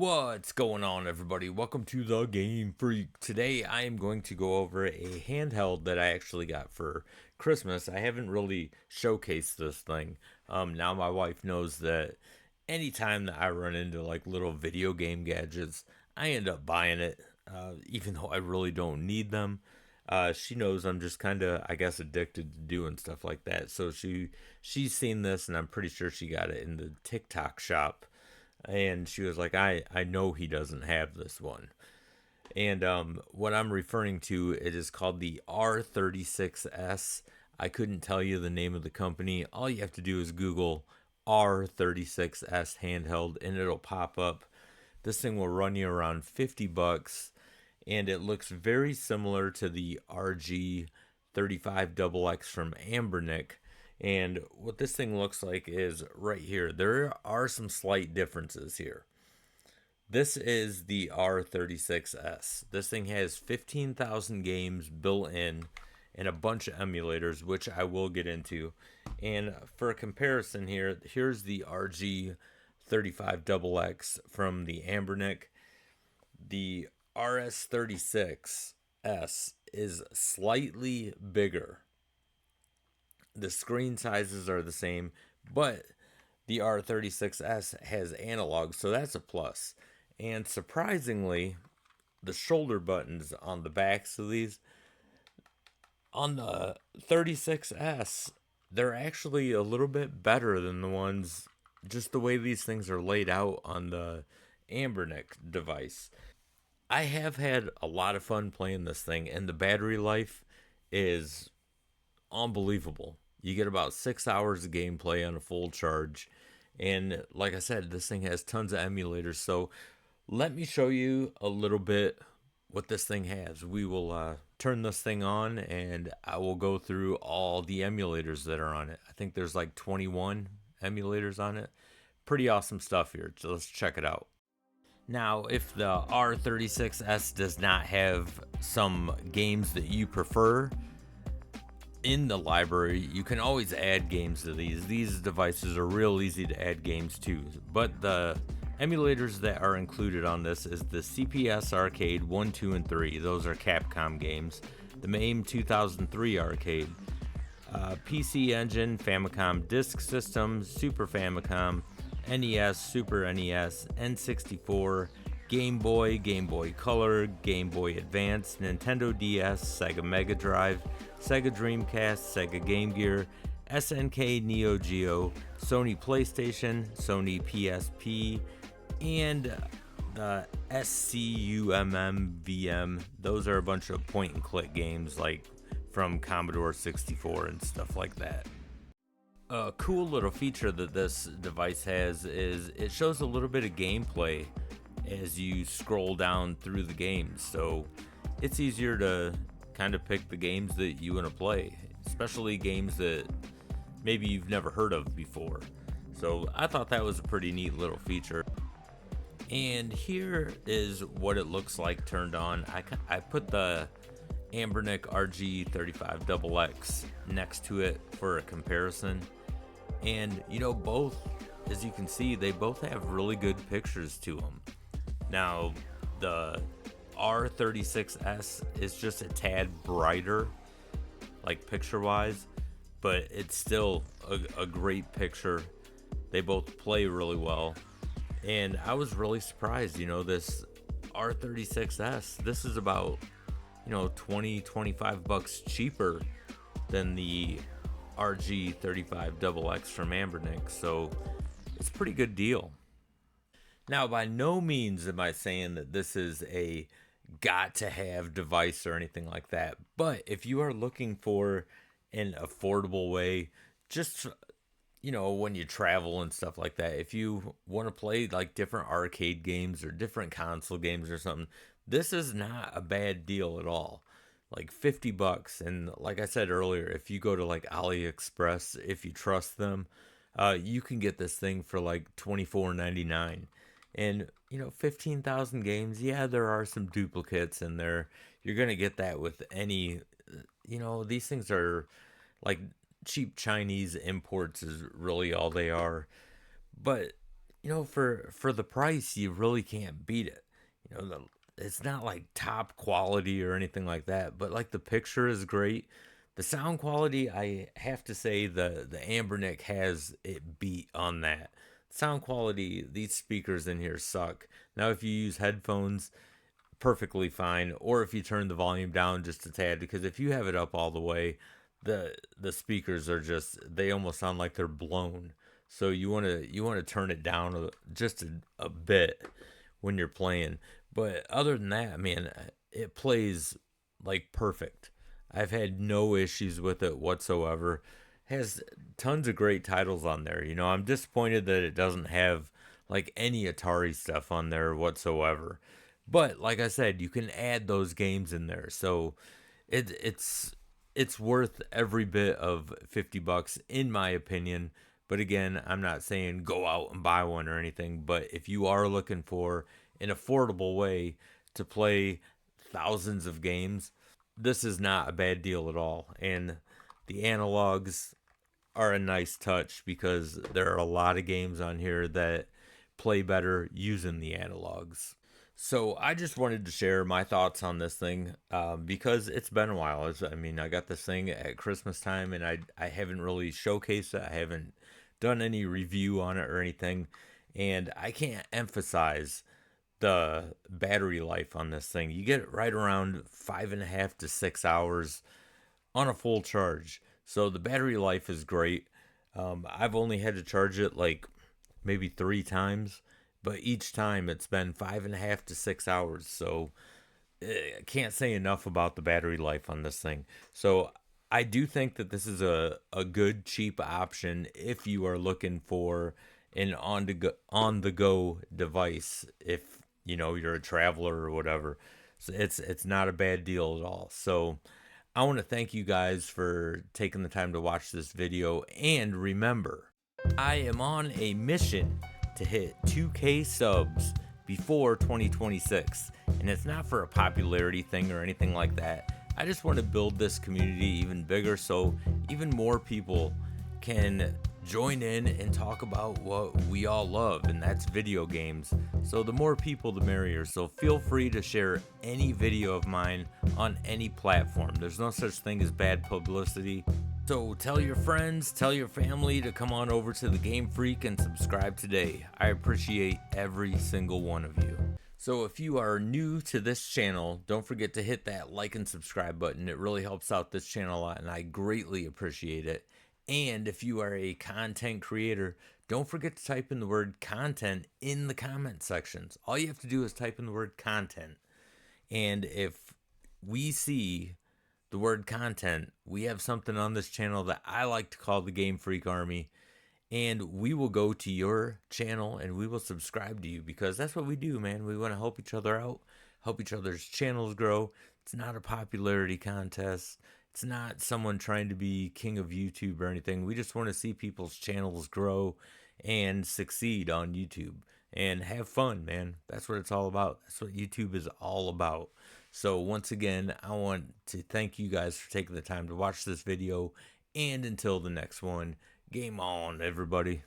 What's going on, everybody? Welcome to the GameFreak. Today I am going to go over a handheld that I actually got for Christmas. I haven't really showcased this thing. Now my wife knows that anytime that I run into like little video game gadgets, I end up buying it, even though I really don't need them. She knows I'm just kind of, I guess, addicted to doing stuff like that. So she's seen this, and I'm pretty sure she got it in the TikTok shop, and she was like, I know he doesn't have this one. And what I'm referring to, it is called the R36S. I couldn't tell you the name of the company. All you have to do is Google R36S Handheld and it'll pop up. This thing will run you around 50 bucks, and it looks very similar to the RG 35XX from Ambernick. And what this thing looks like is right here. There are some slight differences here. This is the R36S. This thing has 15,000 games built in and a bunch of emulators, which I will get into. And for a comparison here, here's the RG 35XX from the Ambernick. The RS36S is slightly bigger. The screen sizes are the same, but the R36S has analog, so that's a plus. And surprisingly, the shoulder buttons on the backs of these, on the 36S, they're actually a little bit better than the ones, just the way these things are laid out on the Ambernick device. I have had a lot of fun playing this thing, and the battery life is unbelievable. You get about 6 hours of gameplay on a full charge. And like I said, this thing has tons of emulators. So let me show you a little bit what this thing has. We will turn this thing on and I will go through all the emulators that are on it. I think there's like 21 emulators on it. Pretty awesome stuff here. So let's check it out. Now, if the R36S does not have some games that you prefer in the library, you can always add games to these. These devices are real easy to add games to. But the emulators that are included on this is the CPS Arcade 1, 2, and 3. Those are Capcom games. The MAME 2003 Arcade, PC Engine, Famicom Disk System, Super Famicom, NES, Super NES, N64, Game Boy, Game Boy Color, Game Boy Advance, Nintendo DS, Sega Mega Drive, Sega Dreamcast, Sega Game Gear, SNK Neo Geo, Sony PlayStation, Sony PSP, and the SCUMM. Those are a bunch of point and click games like from Commodore 64 and stuff like that. A cool little feature that this device has is it shows a little bit of gameplay as you scroll down through the games, so it's easier to kind of pick the games that you want to play, especially games that maybe you've never heard of before. So I thought that was a pretty neat little feature. And here is what it looks like turned on. I put the Ambernick RG35XX next to it for a comparison. And, you know, both, as you can see, they both have really good pictures to them. Now, the R36S is just a tad brighter, like picture-wise, but it's still a great picture. They both play really well. And I was really surprised, you know, this R36S, this is about, 20-25 bucks cheaper than the RG35XX from Ambernick, so it's a pretty good deal. Now, by no means am I saying that this is a got to have device or anything like that, but if you are looking for an affordable way, just when you travel and stuff like that, if you want to play like different arcade games or different console games or something, this is not a bad deal at all. Like 50 bucks. And like I said earlier, if you go to like AliExpress, if you trust them, you can get this thing for like $24.99. And 15,000 games, yeah, there are some duplicates in there. You're going to get that with any, these things are like cheap Chinese imports is really all they are. But For the price, you really can't beat it. It's not like top quality or anything like that, but like the picture is great. The sound quality, I have to say, the Ambernick has it beat on that. Sound quality, these speakers in here suck. Now, if you use headphones, perfectly fine, or if you turn the volume down just a tad, because if you have it up all the way, the speakers are just, they almost sound like they're blown. So you want to turn it down just a bit when you're playing. But other than that, man, it plays like perfect. I've had no issues with it whatsoever. Has tons of great titles on there. I'm disappointed that it doesn't have like any Atari stuff on there whatsoever. But like I said, you can add those games in there. So it's worth every bit of $50 in my opinion. But again, I'm not saying go out and buy one or anything, but if you are looking for an affordable way to play thousands of games, this is not a bad deal at all. And the analogs are a nice touch because there are a lot of games on here that play better using the analogs. So I just wanted to share my thoughts on this thing because it's been a while. I got this thing at Christmas time, and I haven't really showcased it. I haven't done any review on it or anything, and I can't emphasize the battery life on this thing. You get right around 5.5 to 6 hours on a full charge. So the battery life is great. I've only had to charge it like maybe 3 times, but each time it's been 5.5 to 6 hours. So I can't say enough about the battery life on this thing. So I do think that this is a good cheap option if you are looking for an on the go device. If you're a traveler or whatever, so it's not a bad deal at all. So I want to thank you guys for taking the time to watch this video, and remember, I am on a mission to hit 2K subs before 2026, and it's not for a popularity thing or anything like that. I just want to build this community even bigger so even more people can join in and talk about what we all love, and that's video games. So the more people, the merrier. So feel free to share any video of mine on any platform. There's no such thing as bad publicity. So tell your friends, tell your family to come on over to the GameFreak and subscribe today. I appreciate every single one of you. So if you are new to this channel, don't forget to hit that like and subscribe button. It really helps out this channel a lot, and I greatly appreciate it. And if you are a content creator, don't forget to type in the word content in the comment sections. All you have to do is type in the word content. And if we see the word content, we have something on this channel that I like to call the Game Freak Army. And we will go to your channel and we will subscribe to you because that's what we do, man. We want to help each other out, help each other's channels grow. It's not a popularity contest. It's not someone trying to be king of YouTube or anything. We just want to see people's channels grow and succeed on YouTube and have fun, man. That's what it's all about. That's what YouTube is all about. So once again, I want to thank you guys for taking the time to watch this video. And until the next one, game on, everybody.